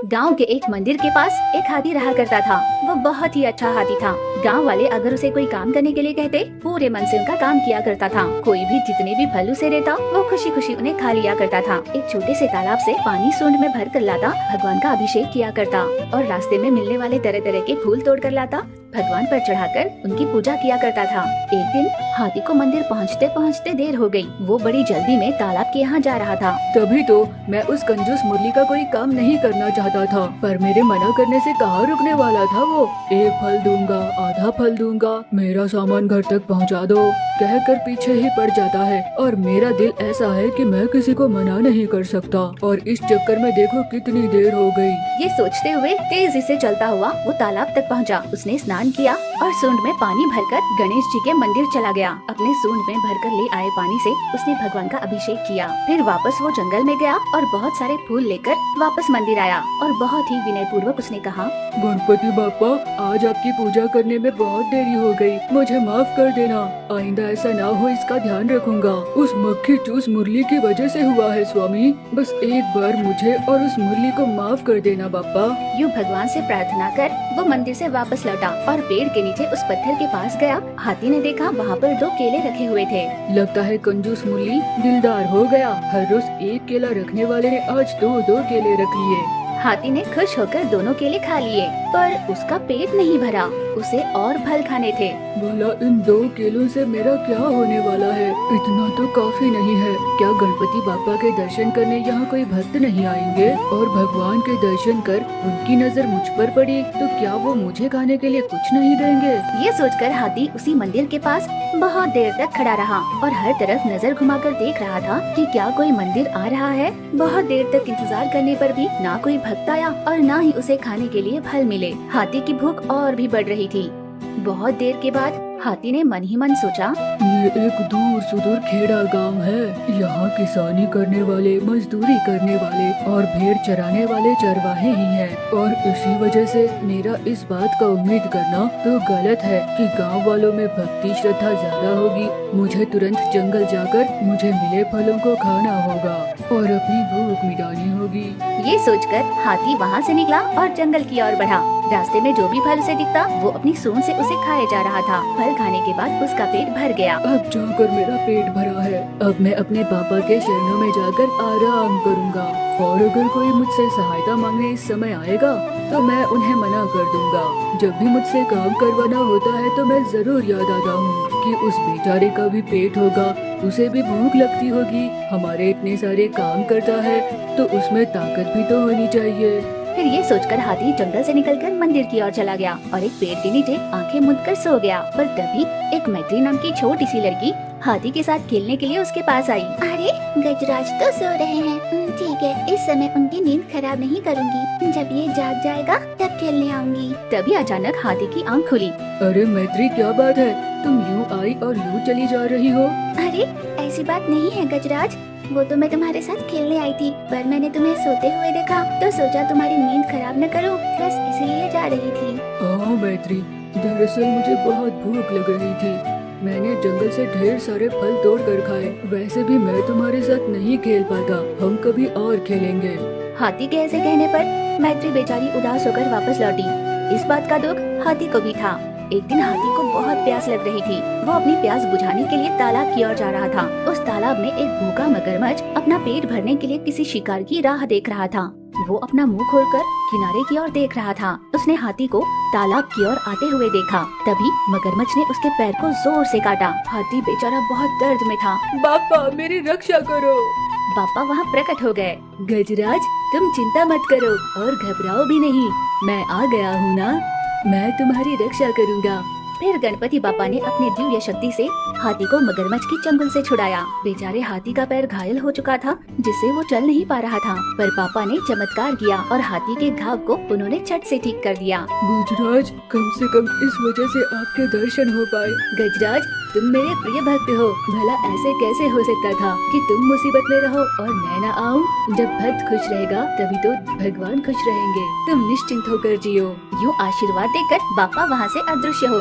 गांव के एक मंदिर के पास एक हाथी रहा करता था। वो बहुत ही अच्छा हाथी था। गांव वाले अगर उसे कोई काम करने के लिए कहते, पूरे मन से उनका काम किया करता था। कोई भी जितने भी फल उसे देता, वो खुशी खुशी उन्हें खा लिया करता था। एक छोटे से तालाब से पानी सूंड में भर कर लाता, भगवान का अभिषेक किया करता और रास्ते में मिलने वाले तरह तरह के फूल तोड़ कर लाता, भगवान पर चढ़ाकर उनकी पूजा किया करता था। एक दिन हाथी को मंदिर पहुँचते पहुँचते देर हो गई। वो बड़ी जल्दी में तालाब के यहाँ जा रहा था। तभी तो मैं उस कंजूस मुरली का कोई काम नहीं करना चाहता था, पर मेरे मना करने से कहाँ रुकने वाला था वो। एक फल दूंगा, आधा फल दूंगा, मेरा सामान घर तक पहुँचा दो कहकर पीछे ही पड़ जाता है। और मेरा दिल ऐसा है कि मैं किसी को मना नहीं कर सकता, और इस चक्कर में देखो कितनी देर हो गई। ये सोचते हुए तेजी से चलता हुआ वो तालाब तक पहुँचा। उसने स्नान किया और सूंड में पानी भरकर गणेश जी के मंदिर चला गया। अपने सूंड में भरकर ले आए पानी से उसने भगवान का अभिषेक किया। फिर वापस वो जंगल में गया और बहुत सारे फूल लेकर वापस मंदिर आया और बहुत ही विनय पूर्वक उसने कहा, गणपति बापा, आज आपकी पूजा करने में बहुत देरी हो गई, मुझे माफ कर देना। आइंदा ऐसा ना हो इसका ध्यान रखूंगा। उस मक्खी चूस मुरली की वजह से हुआ है स्वामी, बस एक बार मुझे और उस मुरली को माफ कर देना बापा। यूँ भगवान से प्रार्थना कर वो मंदिर से वापस लौटा और पेड़ के नीचे उस पत्थर के पास गया। हाथी ने देखा वहाँ पर 2 केले रखे हुए थे। लगता है कंजूस मुरली दिलदार हो गया। हर रोज एक केला रखने वाले ने आज 2-2 केले रख लिए। हाथी ने खुश होकर दोनों केले खा लिए, पर उसका पेट नहीं भरा। उसे और फल खाने थे। भला इन 2 केलों से मेरा क्या होने वाला है? इतना तो काफी नहीं है। क्या गणपति बापा के दर्शन करने यहाँ कोई भक्त नहीं आएंगे? और भगवान के दर्शन कर उनकी नजर मुझ पर पड़ी तो क्या वो मुझे खाने के लिए कुछ नहीं देंगे? ये सोचकर हाथी उसी मंदिर के पास बहुत देर तक खड़ा रहा और हर तरफ नजर घुमाकर देख रहा था कि क्या कोई मंदिर आ रहा है। बहुत देर तक इंतजार करने पर भी ना कोई भक्त आया और ना ही उसे खाने के लिए फल मिले। हाथी की भूख और भी बढ़ रही थी। बहुत देर के बाद हाथी ने मन ही मन सोचा, ये एक दूर सुदूर खेड़ा गांव है। यहाँ किसानी करने वाले, मजदूरी करने वाले और भेड़ चराने वाले चरवाहे ही हैं। और इसी वजह से मेरा इस बात का उम्मीद करना तो गलत है कि गांव वालों में भक्ति श्रद्धा ज्यादा होगी। मुझे तुरंत जंगल जाकर मुझे मिले फलों को खाना होगा और अपनी भूख मिटानी होगी। ये सोचकर हाथी वहाँ से निकला और जंगल की ओर बढ़ा। रास्ते में जो भी फल उसे दिखता वो अपनी सूंड से उसे खाए जा रहा था। फल खाने के बाद उसका पेट भर गया। अब जाकर मेरा पेट भरा है। अब मैं अपने पापा के शरणों में जाकर आराम करूँगा। और अगर कोई मुझसे सहायता मांगने इस समय आएगा तो मैं उन्हें मना कर दूंगा। जब भी मुझसे काम करवाना होता है तो मैं जरूर याद आता हूँ कि उस बेचारे का भी पेट होगा, उसे भी भूख लगती होगी। हमारे इतने सारे काम करता है तो उसमें ताकत भी तो होनी चाहिए। फिर ये सोचकर हाथी जंगल से निकलकर मंदिर की ओर चला गया और एक पेड़ के नीचे आंखें मूंद कर सो गया। पर तभी एक मैत्री नाम की छोटी सी लड़की हाथी के साथ खेलने के लिए उसके पास आई। अरे गजराज तो सो रहे हैं। ठीक है, इस समय उनकी नींद खराब नहीं करूंगी। जब ये जाग जाएगा तब खेलने आऊंगी। तभी अचानक हाथी की आंख खुली। अरे मैत्री, क्या बात है? तुम यूँ आई और यूँ चली जा रही हो? अरे ऐसी बात नहीं है गजराज, वो तो मैं तुम्हारे साथ खेलने आई थी, पर मैंने तुम्हें सोते हुए देखा तो सोचा तुम्हारी नींद खराब न करूं, बस इसीलिए जा रही थी। हाँ मैत्री, दरअसल मुझे बहुत भूख लग रही थी। मैंने जंगल से ढेर सारे फल तोड़ कर खाए। वैसे भी मैं तुम्हारे साथ नहीं खेल पाता, हम कभी और खेलेंगे। हाथी के ऐसे कहने पर मैत्री बेचारी उदास होकर वापस लौटी। इस बात का दुख हाथी को भी था। एक दिन हाथी को बहुत प्यास लग रही थी। वो अपनी प्यास बुझाने के लिए तालाब की ओर जा रहा था। उस तालाब में एक भूखा मगरमच्छ अपना पेट भरने के लिए किसी शिकार की राह देख रहा था। वो अपना मुंह खोलकर किनारे की ओर देख रहा था। उसने हाथी को तालाब की ओर आते हुए देखा। तभी मगरमच्छ ने उसके पैर को जोर से काटा। हाथी बेचारा बहुत दर्द में था। बापा, मेरी रक्षा करो। बापा वहाँ प्रकट हो गए। गजराज, तुम चिंता मत करो और घबराओ भी नहीं, मैं आ गया हूँ ना, मैं तुम्हारी रक्षा करूँगा। फिर गणपति बापा ने अपनी दिव्य शक्ति से हाथी को मगरमच्छ के चंगुल से छुड़ाया। बेचारे हाथी का पैर घायल हो चुका था, जिससे वो चल नहीं पा रहा था। पर पापा ने चमत्कार किया और हाथी के घाव को उन्होंने झट से ठीक कर दिया। गजराज, कम से कम इस वजह से आपके दर्शन हो पाए। गजराज, तुम मेरे प्रिय भक्त हो। भला ऐसे कैसे हो सकता था कि तुम मुसीबत में रहो और मैं न आऊं? जब भक्त खुश रहेगा तभी तो भगवान खुश रहेंगे। तुम निश्चिंत होकर जियो। यूँ आशीर्वाद देकर बापा वहाँ से अदृश्य हो गए।